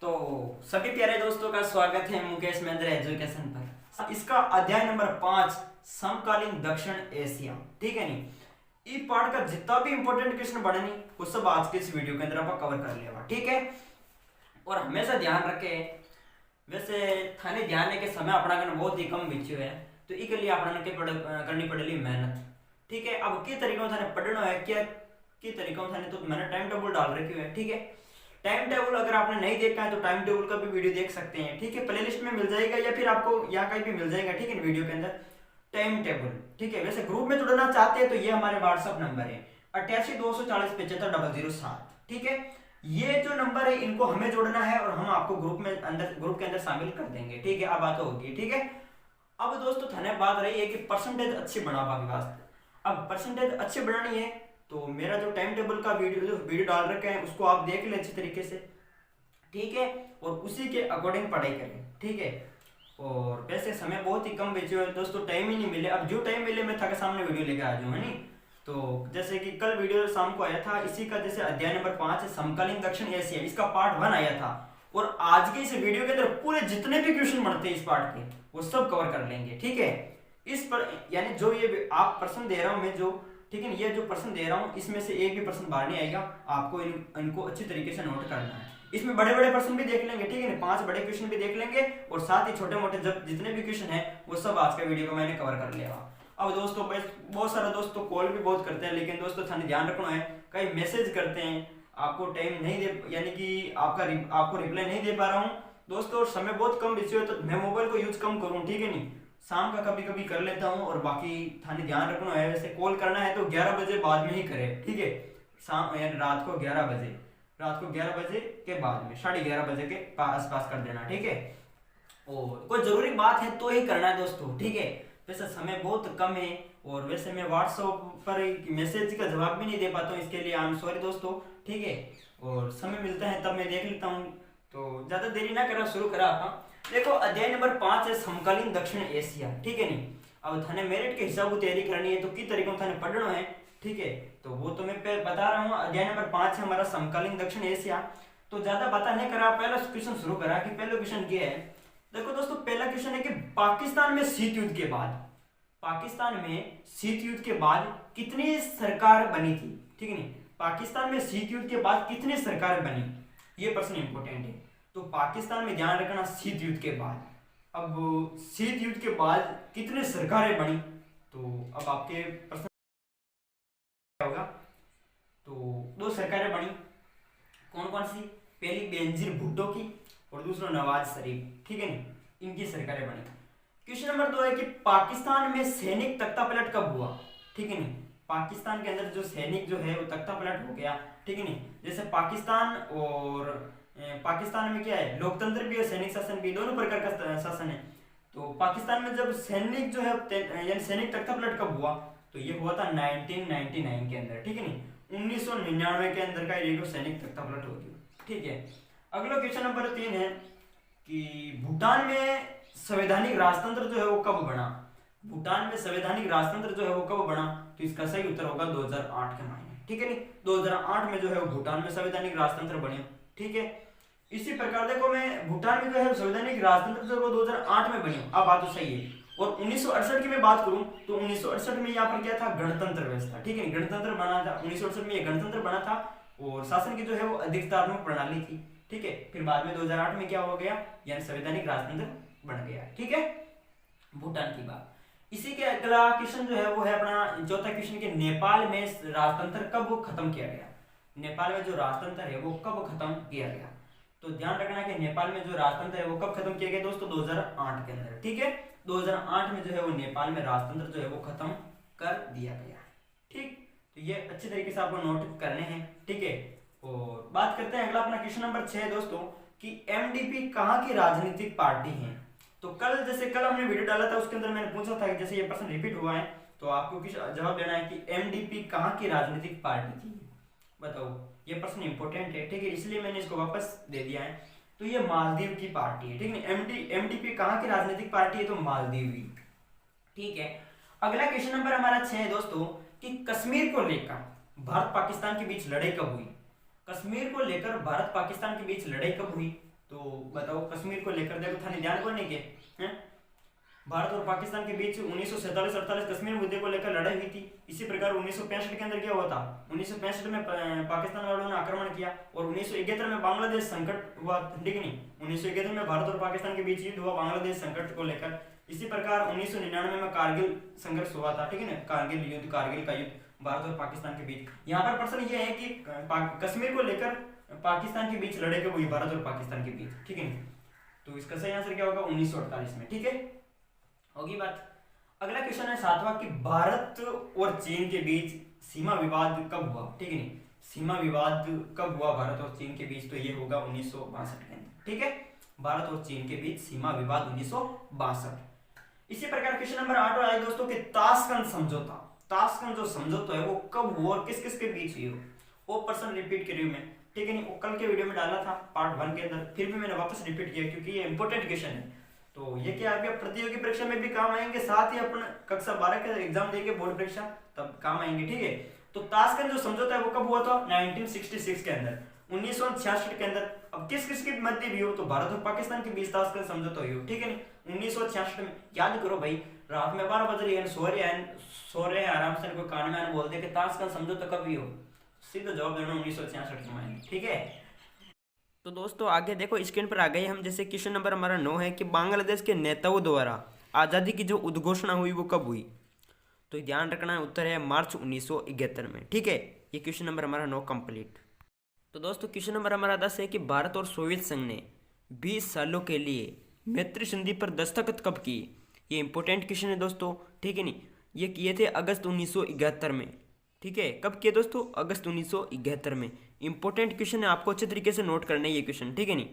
तो सभी प्यारे दोस्तों का स्वागत है मुकेश महेंद्र एजुकेशन पर। इसका अध्याय नंबर 5 समकालीन दक्षिण एशिया। ठीक है नी, ई पार्ट का जितना भी इंपॉर्टेंट क्वेश्चन बने नी वो सब आज के इस वीडियो के अंदर आप कवर कर लेगा। ठीक है, और हमेशा ध्यान रखे, वैसे थाने ध्यान रखे समय अपना करना बहुत ही कम बिछ्यो है, तो इसके लिए अपना के करनी पड़ेगी मेहनत। ठीक है, अब किस तरीके से थाने पढ़ना है, क्या किस तरीके से थाने, तो मैंने टाइम टेबल डाल रखी है। ठीक है, टाइम टेबल अगर आपने नहीं देखा है तो टाइम टेबल का भी वीडियो देख सकते हैं। ठीक है, प्लेलिस्ट में मिल जाएगा या फिर आपको यहाँ कहीं भी मिल जाएगा। ठीक है, वीडियो के अंदर टाइम टेबल। ठीक है, वैसे ग्रुप में जुड़ना चाहते हैं तो ये हमारे व्हाट्सअप नंबर है 88 240 75 007। ठीक है, ये जो नंबर है इनको हमें जोड़ना है और हम आपको ग्रुप के अंदर शामिल कर देंगे। ठीक है, अब बात होगी। ठीक है, अब दोस्तों थाने बात रही है कि परसेंटेज अच्छी बढ़ावा के वास्ते। अब परसेंटेज अच्छी बढ़ानी है तो मेरा जो टाइम टेबल का वीडियो डाल रखे हैं उसको आप देख ले अच्छी तरीके से। ठीक है, और उसी के अकॉर्डिंग पढ़ाई करें। ठीक है, और वैसे समय बहुत ही कम बचे हुए दोस्तों, टाइम ही नहीं मिले। अब जो टाइम मिले मैं था सामने वीडियो लेके आ जाऊँ, है नहीं। तो जैसे कि कल वीडियो शाम को आया था, इसी का जैसे अध्याय नंबर 5 है समकालीन दक्षिण एशिया, इसका पार्ट 1 आया था। और आज के इस वीडियो के अंदर पूरे जितने भी क्वेश्चन बनते हैं इस पार्ट के वो सब कवर कर लेंगे। ठीक है, इस पर यानी जो ये आप प्रश्न दे रहा हूं मैं, जो ठीक है, ये जो प्रश्न दे रहा हूँ इसमें से एक भी प्रश्न बाहर नहीं आएगा। आपको इनको अच्छी तरीके से नोट करना है। इसमें बड़े बड़े प्रश्न भी देख लेंगे। ठीक है, 5 बड़े क्वेश्चन भी देख लेंगे और साथ ही छोटे मोटे जब जितने भी क्वेश्चन है वो सब आज का वीडियो को मैंने कवर कर लिया। अब दोस्तों बहुत सारे दोस्तों कॉल भी बहुत करते हैं, लेकिन दोस्तों थाने ध्यान रखना है, कई मैसेज करते हैं, आपको टाइम नहीं दे, यानी कि आपको रिप्लाई नहीं दे पा रहा हूँ दोस्तों। समय बहुत कम बिजी हो तो मैं मोबाइल को यूज कम करूँ। ठीक है, नहीं शाम का कभी कभी कर लेता हूँ, और बाकी थाने ध्यान रखना है, वैसे कॉल करना है तो 11 बजे बाद में ही करें। ठीक है, शाम यानी रात को 11 बजे के बाद में 11:30 बजे के आसपास कर देना। ठीक है, और कोई जरूरी बात है तो ही करना है दोस्तों। ठीक है, वैसे समय बहुत कम है और वैसे मैं व्हाट्सएप पर मैसेज का जवाब भी नहीं दे पाता हूँ, इसके लिए आई एम सॉरी दोस्तों। ठीक है, और समय मिलता है तब मैं देख लेता हूँ, तो ज्यादा देरी ना करा, शुरू करा आप। देखो अध्याय नंबर 5 है समकालीन दक्षिण एशिया। ठीक है, नहीं अब थाने मेरिट के हिसाब से तैयारी करनी है तो किस तरीके से थाने पढ़ना है। ठीक है, तो वो तो मैं बता रहा हूँ। अध्याय नंबर 5 है हमारा समकालीन दक्षिण एशिया। तो ज्यादा पता नहीं करा, पहला क्वेश्चन शुरू करा कि पहला क्वेश्चन क्या है। देखो दोस्तों, पहला क्वेश्चन है कि पाकिस्तान में शीत युद्ध के बाद कितनी सरकार बनी थी। ठीक है, नहीं पाकिस्तान में शीत युद्ध के बाद कितनी सरकार बनी, ये प्रश्न इंपॉर्टेंट है। तो पाकिस्तान में ध्यान रखना शीत युद्ध के बाद, अब शीत युद्ध के बाद कितने सरकारें बनी, तो अब आपके प्रश्न होगा। तो 2 सरकारें बनी, कौन कौन सी, पहली बेनजीर भुट्टो की और दूसरा नवाज शरीफ। ठीक है, नहीं इनकी सरकारें बनी। क्वेश्चन नंबर 2 है कि पाकिस्तान में सैनिक तख्तापलट कब हुआ। ठीक है, नहीं पाकिस्तान के अंदर जो सैनिक जो है वो तख्तापलट हो गया। ठीक है, नहीं जैसे पाकिस्तान में क्या है, लोकतंत्र भी है, सैनिक शासन भी, दोनों प्रकार का शासन है। तो पाकिस्तान में जब सैनिक जो है यानी सैनिक तख्तापलट कब हुआ, तो ये हुआ था 1999 के अंदर। ठीक है, नहीं 1999 के अंदर का ये सैनिक तख्तापलट हो गया। ठीक है, अगला क्वेश्चन नंबर 3 है कि भूटान में संवैधानिक राजतंत्र जो है वो कब बना। भूटान में संवैधानिक राजतंत्र जो है वो कब बना, तो इसका सही उत्तर होगा 2008 के महीने। ठीक है, नहीं 2008 में जो है वो भूटान में संवैधानिक राजतंत्र बने। ठीक है, इसी प्रकार देखो मैं भूटान में जो है संवैधानिक राजतंत्र जो है वो 2008 में बनी। अब बात तो सही है। और 1968 की मैं बात करूं तो 1968 में यहाँ पर क्या था, गणतंत्र व्यवस्था। ठीक है, गणतंत्र बना था 1968 में, ये गणतंत्र बना था और शासन की जो है वो अधिकारात्मक प्रणाली थी। ठीक है, फिर बाद में 2008 में क्या हो गया, यानी संवैधानिक राजतंत्र बन गया। ठीक है, भूटान की बात। इसी के अगला क्वेश्चन जो है वो है अपना चौथा क्वेश्चन के नेपाल में राजतंत्र कब खत्म किया गया। नेपाल में जो राजतंत्र है वो कब खत्म किया गया, तो ध्यान रखना कि नेपाल में जो राजतंत्र है वो कब खत्म किया गया दोस्तों, 2008 के अंदर। ठीक है, 2008 में जो है वो नेपाल में राजतंत्र जो है वो खत्म कर दिया गया। ठीक, तो ये अच्छी तरीके से आपको नोट करने हैं। ठीक है, और बात करते हैं अगला अपना क्वेश्चन नंबर 6 दोस्तों कि एमडीपी कहाँ की राजनीतिक पार्टी है। तो कल हमने वीडियो डाला था उसके अंदर मैंने पूछा था कि जैसे ये प्रश्न रिपीट हुआ है तो आपको किस जवाब देना है कि एमडीपी कहाँ की राजनीतिक पार्टी थी, बताओ। ये प्रश्न इंपॉर्टेंट है। ठीक है, इसलिए मैंने इसको वापस दे दिया है। तो ये मालदीव की पार्टी है। ठीक है, एमडीपी कहाँ की राजनीतिक पार्टी है, तो मालदीव की। ठीक है, अगला क्वेश्चन नंबर हमारा 6 है दोस्तों कि कश्मीर को लेकर भारत पाकिस्तान के बीच लड़ाई कब हुई। कश्मीर को लेकर भारत पाकिस्तान के बीच लड़ाई कब हुई, तो बताओ कश्मीर को लेकर देखो थाने ध्यान को नहीं के हैं। भारत और पाकिस्तान के बीच 1947-48 कश्मीर मुद्दे को लेकर लड़ाई हुई थी। इसी प्रकार 1965 के अंदर क्या हुआ था, 1965 में पाकिस्तान वालों ने आक्रमण किया और 1971 में बांग्लादेश संकट हुआ, ठीक नहीं, 1971 में भारत और पाकिस्तान के बीच युद्ध हुआ बांग्लादेश संकट को लेकर। इसी प्रकार 1999 में कारगिल संघर्ष हुआ था, ठीक है ना, कारगिल युद्ध, कारगिल का युद्ध भारत और पाकिस्तान के बीच। यहाँ पर प्रश्न ये है कि कश्मीर को लेकर पाकिस्तान के बीच लड़े हुई भारत और पाकिस्तान के बीच, ठीक है। तो इसका सही आंसर क्या होगा, 1948 में, ठीक है, होगी बात। अगला क्वेश्चन है 7वां कि भारत और चीन के बीच सीमा विवाद कब हुआ, ठीक है नहीं, सीमा विवाद कब हुआ भारत और चीन के बीच, तो ये होगा 1962 के अंदर, ठीक है, भारत और चीन के बीच सीमा विवाद 1962। इसी प्रकार क्वेश्चन नंबर 8 आए दोस्तों कि ताशकंद समझौता, ताशकंद जो समझौता है वो कब हुआ और किस किस के बीच हुई हो, वो प्रश्न रिपीट करिए मैं, ठीक है नहीं, वो कल के वीडियो में डाला था पार्ट 1 के अंदर, फिर भी मैंने वापस रिपीट किया क्योंकि ये इंपॉर्टेंट क्वेश्चन है। तो ये क्या आपके प्रतियोगी परीक्षा में भी काम आएंगे, साथ ही अपन कक्षा 12 के एग्जाम देंगे बोर्ड परीक्षा तब काम आएंगे, ठीक है। तो ताशकंद जो समझौता है वो कब हुआ था, 1966 के अंदर, 1966 के अंदर। अब किस किस के मध्य भी हो, तो भारत और पाकिस्तान के बीच ताशकंद समझौता हुई हो, ठीक है नहीं, 1966 में। याद करो भाई, रात में 12 बज रही है, सो रहे हैं आराम से, कोई कान में बोलते हैं कि ताशकंद समझौता कब हुई हो, सीधा जवाब देना 1966 में, ठीक है। तो दोस्तों आगे देखो स्क्रीन पर आ गए हम, जैसे क्वेश्चन नंबर हमारा 9 है कि बांग्लादेश के नेताओं द्वारा आज़ादी की जो उद्घोषणा हुई वो कब हुई, तो ध्यान रखना है, उत्तर है मार्च 1971 में, ठीक है। ये क्वेश्चन नंबर हमारा 9 कंप्लीट। तो दोस्तों क्वेश्चन नंबर हमारा 10 है कि भारत और सोवियत संघ ने 20 सालों के लिए मैत्री संधि पर दस्तखत कब किए, ये इंपॉर्टेंट क्वेश्चन है दोस्तों, ठीक है नहीं, ये किए थे अगस्त 1971 में, ठीक है। कब किए दोस्तों, अगस्त 1971 में। इंपॉर्टेंट क्वेश्चन है, आपको अच्छे तरीके से नोट करना है ये क्वेश्चन, ठीक है नहीं,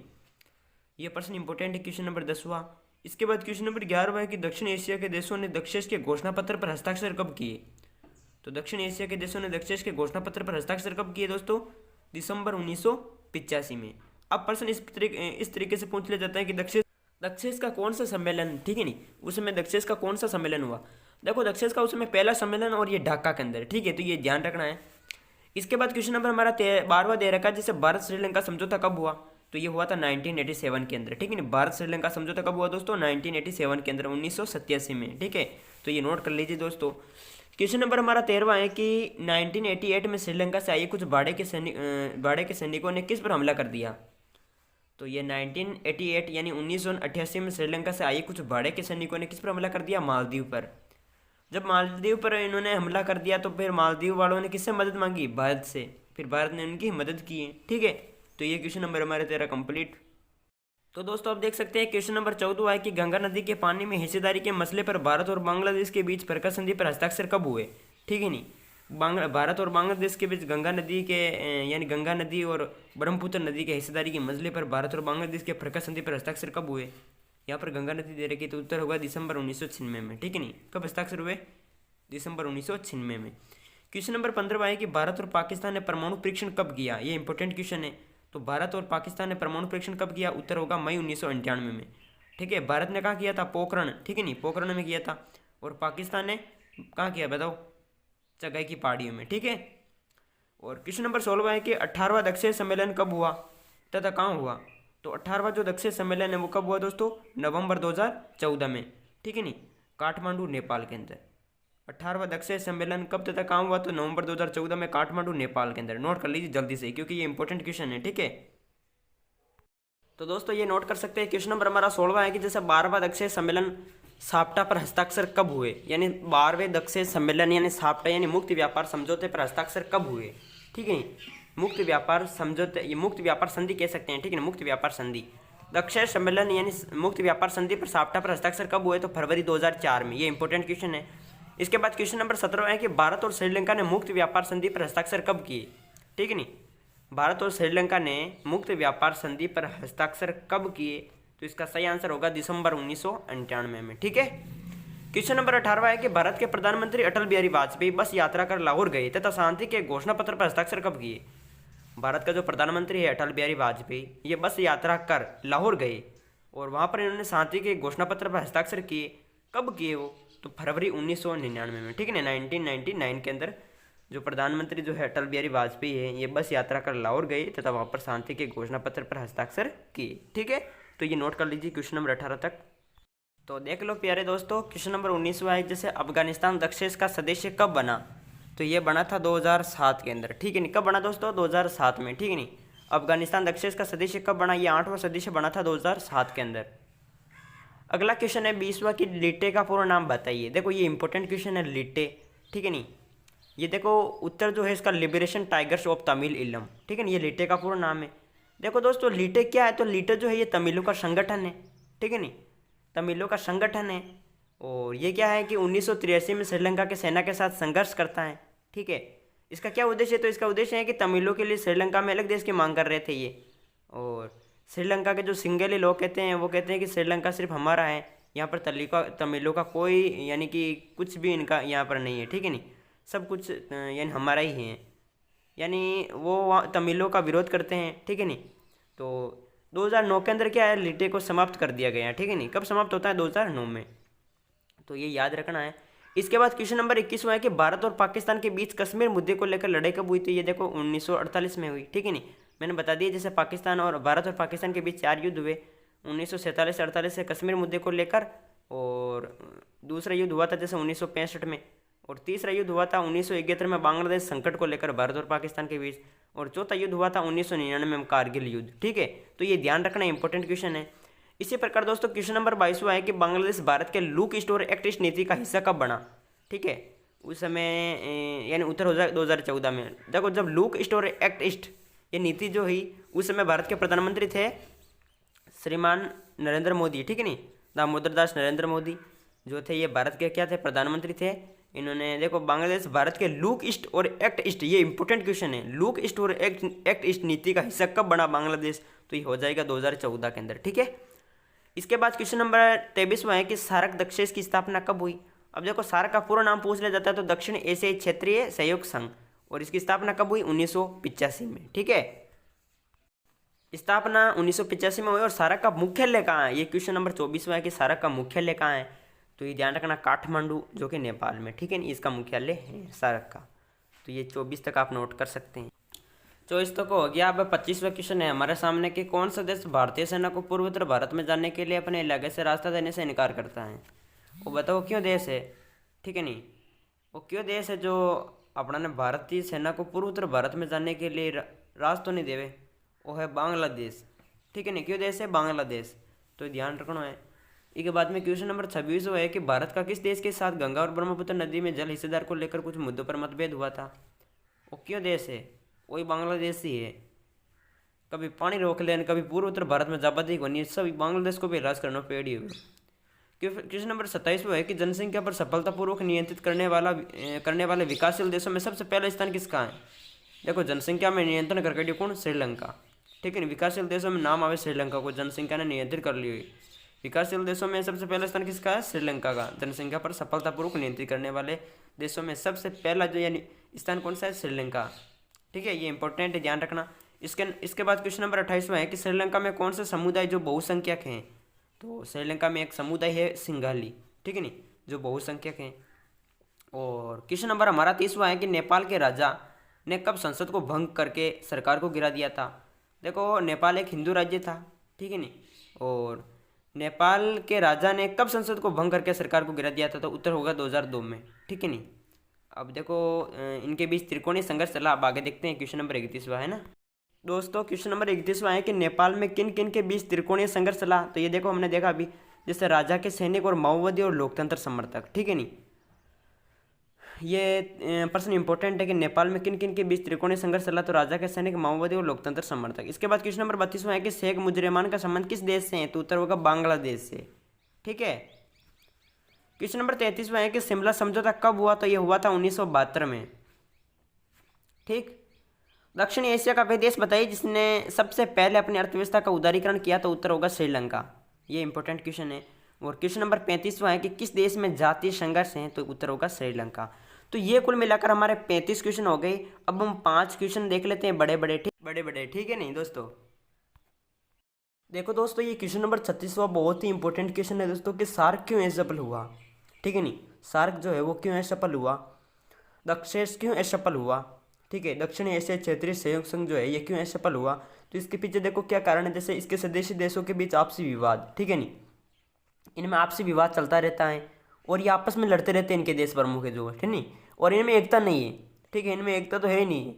ये प्रश्न इंपॉर्टेंट है, क्वेश्चन नंबर 10वां। इसके बाद क्वेश्चन नंबर 11वां है कि दक्षिण एशिया के देशों ने दक्षेश के घोषणा पत्र पर हस्ताक्षर कब किए, तो दक्षिण एशिया के देशों ने दक्षेश के घोषणा पत्र पर हस्ताक्षर कब किए दोस्तों, दिसंबर 1985 में। अब प्रश्न इस तरीके से पूछ लिया जाता है कि दक्षेश का कौन सा सम्मेलन, ठीक है नहीं, उस समय दक्षेश का कौन सा सम्मेलन हुआ, देखो दक्षेश का उस समय पहला सम्मेलन और ये ढाका के अंदर, ठीक है, तो ये ध्यान रखना है। इसके बाद क्वेश्चन नंबर हमारा 12वां दे रखा है, जैसे भारत श्रीलंका समझौता कब हुआ, तो ये हुआ था 1987 के अंदर, ठीक है ना। भारत श्रीलंका समझौता कब हुआ दोस्तों, 1987 के अंदर, 1987 में, ठीक है, तो ये नोट कर लीजिए दोस्तों। क्वेश्चन नंबर हमारा 13वां है कि 1988 में श्रीलंका से आए कुछ बाड़े के सैनिकों ने किस पर हमला कर दिया, तो ये 1988 यानी 1988 में श्रीलंका से आए कुछ बाड़े के सैनिकों ने किस पर हमला कर दिया, मालदीव पर। जब मालदीव पर इन्होंने हमला कर दिया तो फिर मालदीव वालों ने किससे मदद मांगी, भारत से, फिर भारत ने उनकी मदद की, ठीक है। तो ये क्वेश्चन नंबर हमारे 13 कंप्लीट। तो दोस्तों आप देख सकते हैं क्वेश्चन नंबर 14 है कि गंगा नदी के पानी में हिस्सेदारी के मसले पर भारत और बांग्लादेश के बीच फरका संधि पर हस्ताक्षर कब हुए, ठीक है नहीं, भारत और बांग्लादेश के बीच गंगा नदी के यानी गंगा नदी और ब्रह्मपुत्र नदी के हिस्सेदारी के मसले पर भारत और बांग्लादेश के फरका संधि पर हस्ताक्षर कब हुए, यहाँ पर गंगा नदी दे रखी, तो उत्तर होगा दिसंबर 1996 में, ठीक है नहीं, कब हस्ताक्षर हुए, दिसंबर 1996 में। क्वेश्चन नंबर 15 है कि भारत और पाकिस्तान ने परमाणु परीक्षण कब किया, ये इंपॉर्टेंट क्वेश्चन है, तो भारत और पाकिस्तान ने परमाणु परीक्षण कब किया, उत्तर होगा मई 1998 में, ठीक है। भारत ने कहाँ किया था, पोखरण, ठीक है नहीं, पोखरण में किया था, और पाकिस्तान ने कहाँ किया बताओ, चगाई की पहाड़ियों में, ठीक है। और क्वेश्चन नंबर 16 है कि 18वां दक्षिण सम्मेलन कब हुआ तथा कहाँ हुआ, तो 18वां जो दक्षिण सम्मेलन है वो कब हुआ दोस्तों, नवंबर 2014 में, ठीक है नहीं, काठमांडू नेपाल के अंदर। 18वां दक्षिण सम्मेलन कब तथा कहाँ हुआ, तो नवंबर 2014 में काठमांडू नेपाल के अंदर। नोट कर लीजिए जल्दी से क्योंकि ये इंपॉर्टेंट क्वेश्चन है, ठीक है। तो दोस्तों ये नोट कर सकते हैं, क्वेश्चन नंबर हमारा 16 है कि जैसे 12वां दक्षिण सम्मेलन साप्टा पर हस्ताक्षर कब हुए, यानी 12वें दक्षिण सम्मेलन यानी साप्टा यानी मुक्त व्यापार समझौते पर हस्ताक्षर कब हुए, ठीक है। मुक्त व्यापार समझौते, ये मुक्त व्यापार संधि कह सकते हैं, ठीक है, मुक्त व्यापार संधि। दक्षिण सम्मेलन यानी मुक्त व्यापार संधि पर साप्टा पर हस्ताक्षर कब हुए, तो फरवरी 2004 में, ये इंपॉर्टेंट क्वेश्चन है। इसके बाद क्वेश्चन नंबर 17 है कि भारत और श्रीलंका ने मुक्त व्यापार संधि पर हस्ताक्षर कब किए, ठीक है नहीं, भारत और श्रीलंका ने मुक्त व्यापार संधि पर हस्ताक्षर कब किए, तो इसका सही आंसर होगा दिसंबर 1998 में, ठीक है। क्वेश्चन नंबर 18 है कि भारत के प्रधानमंत्री अटल बिहारी वाजपेयी बस यात्रा कर लाहौर गए तथा शांति के घोषणा पत्र पर हस्ताक्षर कब किए। भारत का जो प्रधानमंत्री है अटल बिहारी वाजपेयी, ये बस यात्रा कर लाहौर गए और वहाँ पर इन्होंने शांति के घोषणा पत्र पर हस्ताक्षर किए, कब किए वो, तो फरवरी 1999 में, ठीक है ना, 1999 के अंदर जो प्रधानमंत्री जो है अटल बिहारी वाजपेयी है, ये बस यात्रा कर लाहौर गए तथा वहाँ पर शांति के घोषणा पत्र पर हस्ताक्षर किए। ठीक है, तो ये नोट कर लीजिए क्वेश्चन नंबर 18 तक। तो देख लो प्यारे दोस्तों, क्वेश्चन नंबर 19वां है, जैसे अफगानिस्तान दक्षेश का सदस्य कब बना? तो ये बना था 2007 के अंदर। ठीक है नहीं, कब बना दोस्तों? 2007 में। ठीक है नहीं, अफगानिस्तान दक्षेश का सदस्य कब बना? ये 8वां सदस्य बना था 2007 के अंदर। अगला क्वेश्चन है 20वां कि लिट्टे का पूरा नाम बताइए। देखो ये इंपॉर्टेंट क्वेश्चन है, लिट्टे। ठीक है नहीं, ये देखो उत्तर जो है इसका लिबरेशन टाइगर्स ऑफ तमिल इलम। ठीक है ना, ये लिट्टे का पूरा नाम है। देखो दोस्तों लिट्टे क्या है? तो लिट्टे जो है ये तमिलों का संगठन है। ठीक है नहीं, तमिलों का संगठन है। और ये क्या है कि 1983 में श्रीलंका के सेना के साथ संघर्ष करता है। ठीक है, इसका क्या उद्देश्य है? तो इसका उद्देश्य है कि तमिलों के लिए श्रीलंका में अलग देश की मांग कर रहे थे ये। और श्रीलंका के जो सिंगली लोग कहते हैं, वो कहते हैं कि श्रीलंका सिर्फ हमारा है, यहाँ पर तमिलों का कोई यानी कि कुछ भी इनका यहाँ पर नहीं है। ठीक है नहीं, सब कुछ यानी हमारा ही है, यानी वो वहाँ तमिलों का विरोध करते हैं। ठीक है नहीं, तो 2009 के अंदर क्या है, लिट्टे को समाप्त कर दिया गया है। ठीक है नहीं, कब समाप्त होता है? 2009 में। तो ये याद रखना है। इसके बाद क्वेश्चन नंबर 21 है कि भारत और पाकिस्तान के बीच कश्मीर मुद्दे को लेकर लड़ाई कब हुई थी? ये देखो 1948 में हुई। ठीक है नहीं, मैंने बता दिया जैसे भारत और पाकिस्तान के बीच 4 युद्ध हुए, 1947-48 से कश्मीर मुद्दे को लेकर, और दूसरा युद्ध हुआ था जैसे 1965 में, और तीसरा युद्ध हुआ था 1971 में बांग्लादेश संकट को लेकर भारत और पाकिस्तान के बीच, और चौथा युद्ध हुआ था 1999 में कारगिल युद्ध। ठीक है, तो ये ध्यान रखना इंपॉर्टेंट क्वेश्चन है। इसी प्रकार दोस्तों क्वेश्चन नंबर 22वां है कि बांग्लादेश भारत के लुक ईस्ट और एक्ट ईस्ट नीति का हिस्सा कब बना? ठीक है, उस समय यानी उत्तर हो जाए 2014 में। देखो जब लुक ईस्ट और एक्ट ईस्ट ये नीति जो हुई, उस समय भारत के प्रधानमंत्री थे श्रीमान नरेंद्र मोदी। ठीक है नहीं, दामोदर दास नरेंद्र मोदी जो थे, ये भारत के क्या थे? प्रधानमंत्री थे। इन्होंने देखो बांग्लादेश भारत के लुक ईस्ट और एक्ट ईस्ट, ये इंपॉर्टेंट क्वेश्चन है, लुक ईस्ट और एक्ट ईस्ट नीति का हिस्सा कब बना बांग्लादेश? तो ये हो जाएगा 2014 के अंदर। ठीक है, इसके बाद क्वेश्चन नंबर 23वां है कि सार्क दक्षेश की स्थापना कब हुई? अब देखो सार्क का पूरा नाम पूछ लिया जाता है तो दक्षिण एशियाई क्षेत्रीय सहयोग संघ, और इसकी स्थापना कब हुई? 1985 में। ठीक है, स्थापना 1985 में हुई। और सार्क का मुख्यालय कहाँ है? ये क्वेश्चन नंबर 24वां है कि सार्क का मुख्यालय कहाँ है? तो ये ध्यान रखना, काठमांडू जो कि नेपाल में। ठीक है, इसका मुख्यालय है सार्क का। तो ये 24 तक आप नोट कर सकते हैं। 24 तक हो गया। अब 25वां क्वेश्चन है हमारे सामने कि कौन सा देश भारतीय सेना को पूर्वोत्तर भारत में जाने के लिए अपने इलाके से रास्ता देने से इनकार करता है? वो बताओ क्यों देश है? ठीक है नहीं, वो क्यों देश है जो अपना ने भारतीय सेना को पूर्वोत्तर भारत में जाने के लिए रास्ता नहीं देवे? वो है बांग्लादेश। ठीक है नहीं, क्यों देश है? बांग्लादेश। तो ध्यान रखना है। इसके बाद में क्वेश्चन नंबर 26 है कि भारत का किस देश के साथ गंगा और ब्रह्मपुत्र नदी में जल हिस्सेदार को लेकर कुछ मुद्दों पर मतभेद हुआ था? वो क्यों देश है? वही बांग्लादेश ही है। कभी पानी रोक लेन, कभी पूर्वोत्तर भारत में जाबादी होनी, सभी बांग्लादेश को भी राज करना पेड़ी हुए। क्वेश्चन नंबर 27 है कि जनसंख्या पर सफलतापूर्वक नियंत्रित करने वाले विकासशील देशों में सबसे पहला स्थान किसका है? देखो जनसंख्या में नियंत्रण कर गई कौन? श्रीलंका। ठीक है, विकासशील देशों में नाम आवे श्रीलंका को, जनसंख्या ने नियंत्रित कर ली हुई। विकासशील देशों में सबसे पहला स्थान किसका है? श्रीलंका का। जनसंख्या पर सफलतापूर्वक नियंत्रित करने वाले देशों में सबसे पहला जो यानी स्थान कौन सा है? श्रीलंका। ठीक है, ये इंपॉर्टेंट है, ध्यान रखना। इसके बाद क्वेश्चन नंबर 28वां है कि श्रीलंका में कौन से समुदाय जो बहुसंख्यक हैं? तो श्रीलंका में एक समुदाय है सिंघाली। ठीक है नहीं, जो बहुसंख्यक हैं। और क्वेश्चन नंबर हमारा 30वां है कि नेपाल के राजा ने कब संसद को भंग करके सरकार को गिरा दिया था? देखो नेपाल एक हिंदू राज्य था। ठीक है नहीं, और नेपाल के राजा ने कब संसद को भंग करके सरकार को गिरा दिया था? तो उत्तर होगा 2002 में। ठीक है नहीं, अब देखो इनके बीच त्रिकोणीय संघर्ष चला। अब आगे देखते हैं क्वेश्चन नंबर 31वां है ना दोस्तों। क्वेश्चन नंबर 31वां है कि नेपाल में किन किन के बीच त्रिकोणीय संघर्ष चला? तो ये देखो हमने देखा अभी, जैसे राजा के सैनिक और माओवादी और लोकतंत्र समर्थक। ठीक है नहीं, ये प्रश्न इंपॉर्टेंट है कि नेपाल में किन किन के बीच त्रिकोणीय संघर्ष चला? तो राजा के सैनिक, माओवादी और लोकतंत्र समर्थक। इसके बाद क्वेश्चन नंबर 32वां है कि शेख मुजरमान का संबंध किस देश से है? तो उत्तर होगा बांग्लादेश से। ठीक है, क्वेश्चन नंबर 33वां है कि शिमला समझौता कब हुआ? तो यह हुआ था 1972 में। ठीक, दक्षिण एशिया का वह देश बताइए जिसने सबसे पहले अपनी अर्थव्यवस्था का उदारीकरण किया? तो उत्तर होगा श्रीलंका। ये इंपॉर्टेंट क्वेश्चन है। और क्वेश्चन नंबर 35वां है कि किस देश में जातीय संघर्ष हैं? तो उत्तर होगा श्रीलंका। तो ये कुल मिलाकर हमारे 35 क्वेश्चन हो गए। अब हम 5 क्वेश्चन देख लेते हैं बड़े बड़े। ठीक है नहीं दोस्तों, देखो दोस्तों ये क्वेश्चन नंबर 36वां बहुत ही इंपॉर्टेंट क्वेश्चन है दोस्तों कि सार्क क्यों असफल हुआ? ठीक है नहीं, सार्क जो है वो क्यों असफल हुआ? दक्षिण क्यों असफल हुआ, ठीक है, दक्षिण एशिया क्षेत्रीय सहयोग संघ जो है ये क्यों असफल हुआ, तो इसके पीछे देखो क्या कारण है। जैसे इसके सदस्य देशों के बीच आपसी विवाद, ठीक है नहीं, इनमें आपसी विवाद चलता रहता है और ये आपस में लड़ते रहते हैं इनके देश प्रमुख है जो, ठीक नहीं, और इनमें एकता नहीं है, ठीक है, इनमें एकता तो है ही नहीं।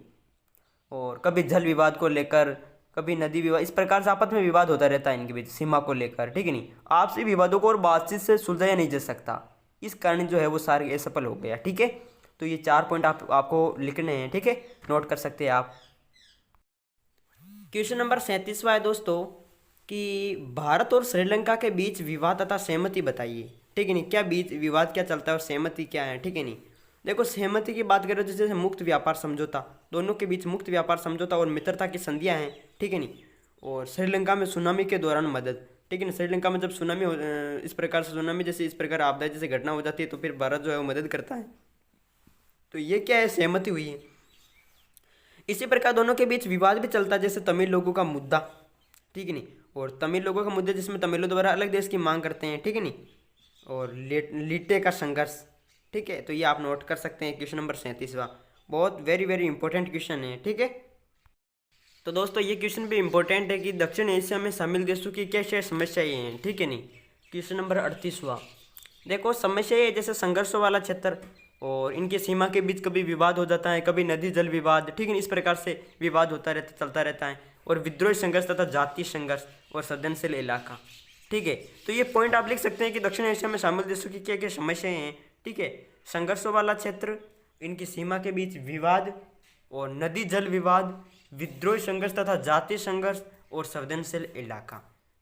और कभी जल विवाद को लेकर, कभी नदी विवाद, इस प्रकार से आपस में विवाद होता रहता है इनके बीच सीमा को लेकर, ठीक है नहीं, आपसी विवादों को और बातचीत से सुलझाया नहीं जा सकता, इस कारण जो है वो सारे असफल हो गया, ठीक है। तो ये 4 पॉइंट आपको लिखने हैं, ठीक है, नोट कर सकते हैं आप। क्वेश्चन नंबर 37वां है दोस्तों कि भारत और श्रीलंका के बीच विवाद तथा सहमति बताइए, ठीक है नहीं, क्या बीच विवाद क्या चलता है और सहमति क्या है, ठीक है नहीं। देखो सहमति की बात करें तो जैसे मुक्त व्यापार समझौता, दोनों के बीच मुक्त व्यापार समझौता और मित्रता की संधियां हैं, ठीक है नहीं। और श्रीलंका में सुनामी के दौरान मदद, ठीक है ना, श्रीलंका में जब सुनामी इस प्रकार से सुनामी जैसे इस प्रकार आपदा जैसे घटना हो जाती है तो फिर भारत जो है वो मदद करता है, तो ये क्या है, सहमति हुई है। इसी प्रकार दोनों के बीच विवाद भी चलता है, जैसे तमिल लोगों का मुद्दा, ठीक है नहीं, और तमिल लोगों का मुद्दा जिसमें तमिलों द्वारा अलग देश की मांग करते हैं, ठीक है नहीं, और लीटे का संघर्ष, ठीक है। तो ये आप नोट कर सकते हैं क्वेश्चन नंबर 37वां, बहुत वेरी वेरी इंपॉर्टेंट क्वेश्चन है, ठीक है। तो दोस्तों ये क्वेश्चन भी इंपॉर्टेंट है कि दक्षिण एशिया में शामिल देशों की क्या क्या समस्याएं हैं, ठीक है नहीं। क्वेश्चन नंबर 38वां, देखो समस्या है जैसे संघर्षों वाला क्षेत्र और इनके सीमा के बीच कभी विवाद हो जाता है, कभी नदी जल विवाद, ठीक है, इस प्रकार से विवाद होता रहता चलता रहता है, और विद्रोही संघर्ष तथा जातीय संघर्ष और संवेदनशील इलाका, ठीक है। तो ये पॉइंट आप लिख सकते हैं कि दक्षिण एशिया में शामिल देशों की क्या क्या समस्याएं हैं, ठीक है, संघर्षों वाला क्षेत्र, इनकी सीमा के बीच विवाद और नदी जल विवाद, विद्रोही संघर्ष तथा जातीय संघर्ष और संवेदनशील इलाका।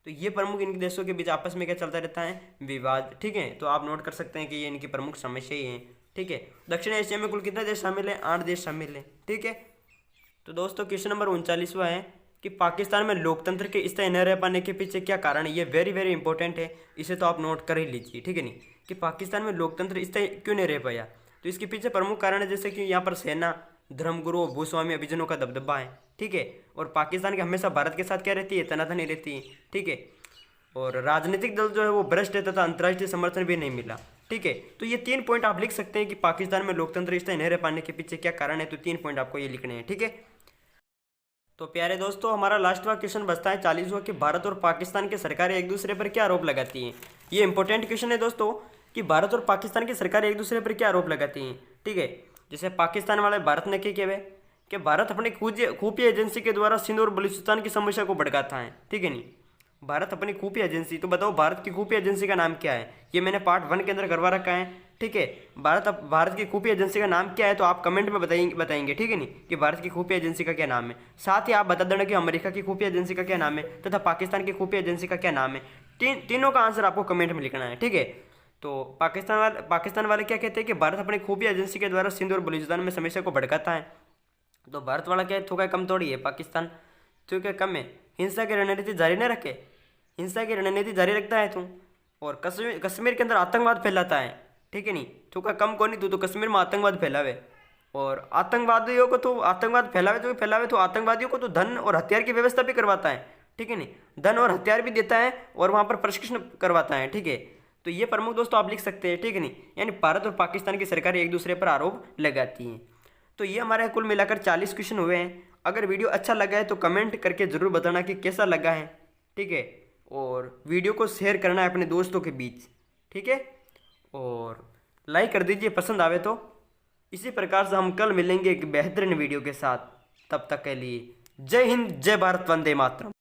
तो ये प्रमुख इनके देशों के बीच आपस में क्या चलता रहता है, विवाद, ठीक है। तो आप नोट कर सकते हैं कि ये इनकी प्रमुख समस्याएं हैं, ठीक है। दक्षिण एशिया में कुल कितने देश शामिल हैं, 8 देश शामिल हैं, ठीक है। तो दोस्तों क्वेश्चन नंबर 39वां है कि पाकिस्तान में लोकतंत्र के स्थायी न रह पाने के पीछे क्या कारण है, ये वेरी वेरी इंपॉर्टेंट है, इसे तो आप नोट कर ही लीजिए, ठीक है नहीं, कि पाकिस्तान में लोकतंत्र स्थायी क्यों नहीं रह पाया। तो इसके पीछे प्रमुख कारण है जैसे कि यहाँ पर सेना, धर्मगुरु, भूस्वामी अभिजनों का दबदबा है, ठीक है, और पाकिस्तान के हमेशा भारत के साथ क्या रहती है, तनातनी रहती है, ठीक है, और राजनीतिक दल जो है वो भ्रष्ट है तथा अंतर्राष्ट्रीय समर्थन भी नहीं मिला, ठीक है। तो ये 3 पॉइंट आप लिख सकते हैं कि पाकिस्तान में लोकतंत्र स्थायी नहीं रह पाने के पीछे क्या कारण है, तो 3 पॉइंट आपको ये लिखने हैं, ठीक है। तो प्यारे दोस्तों हमारा लास्टवा क्वेश्चन बचता है 40वां कि भारत और पाकिस्तान की सरकारें एक दूसरे पर क्या आरोप लगाती हैं। ये इंपॉर्टेंट क्वेश्चन है दोस्तों कि भारत और पाकिस्तान की सरकारें एक दूसरे पर क्या आरोप लगाती हैं, ठीक है। जैसे पाकिस्तान वाले भारत ने क्या किया कि भारत अपनी खुफिया एजेंसी के द्वारा सिंध और बलूचिस्तान की समस्या को भड़काता है, ठीक है नहीं, भारत अपनी खुफिया एजेंसी, तो बताओ भारत की खुफिया एजेंसी का नाम क्या है, ये मैंने पार्ट 1 के अंदर करवा रखा है, ठीक है। भारत की खुफिया एजेंसी का नाम क्या है तो आप कमेंट में बताएंगे, ठीक है नहीं, कि भारत की खुफिया एजेंसी का क्या नाम है। साथ ही आप बता देना कि अमेरिका की खुफिया एजेंसी का क्या नाम है तथा पाकिस्तान की खुफिया एजेंसी का क्या नाम है। तीनों का आंसर आपको कमेंट में लिखना है, ठीक है। तो पाकिस्तान वाले क्या कहते हैं कि भारत अपनी खुफिया एजेंसी के द्वारा सिंध और बलूचिस्तान में समस्या को भड़काता है। तो भारत वाला क्या है, थोड़ा कम थोड़ी है, पाकिस्तान तो क्या कम है, हिंसा की रणनीति जारी न रखे, हिंसा की रणनीति जारी रखता है तू, और कश्मीर के अंदर आतंकवाद फैलाता है, ठीक है नहीं, तू का कम कौन नहीं, तू तो कश्मीर में आतंकवाद फैलावे, और आतंकवादियों को तो आतंकवाद फैलावे तो आतंकवादियों को तो धन और हथियार की व्यवस्था भी करवाता है, ठीक है नहीं, धन और हथियार भी देता है और वहाँ पर प्रशिक्षण करवाता है, ठीक है। तो ये प्रमुख दोस्तों आप लिख सकते हैं, ठीक है नहीं, यानी भारत और पाकिस्तान की सरकारें एक दूसरे पर आरोप लगाती हैं। तो ये हमारे कुल मिलाकर 40 क्वेश्चन हुए हैं। अगर वीडियो अच्छा लगा है तो कमेंट करके ज़रूर बताना कि कैसा लगा है, ठीक है, और वीडियो को शेयर करना है अपने दोस्तों के बीच, ठीक है, और लाइक कर दीजिए पसंद आवे तो। इसी प्रकार से हम कल मिलेंगे एक बेहतरीन वीडियो के साथ, तब तक के लिए जय हिंद, जय भारत, वंदे मातरम।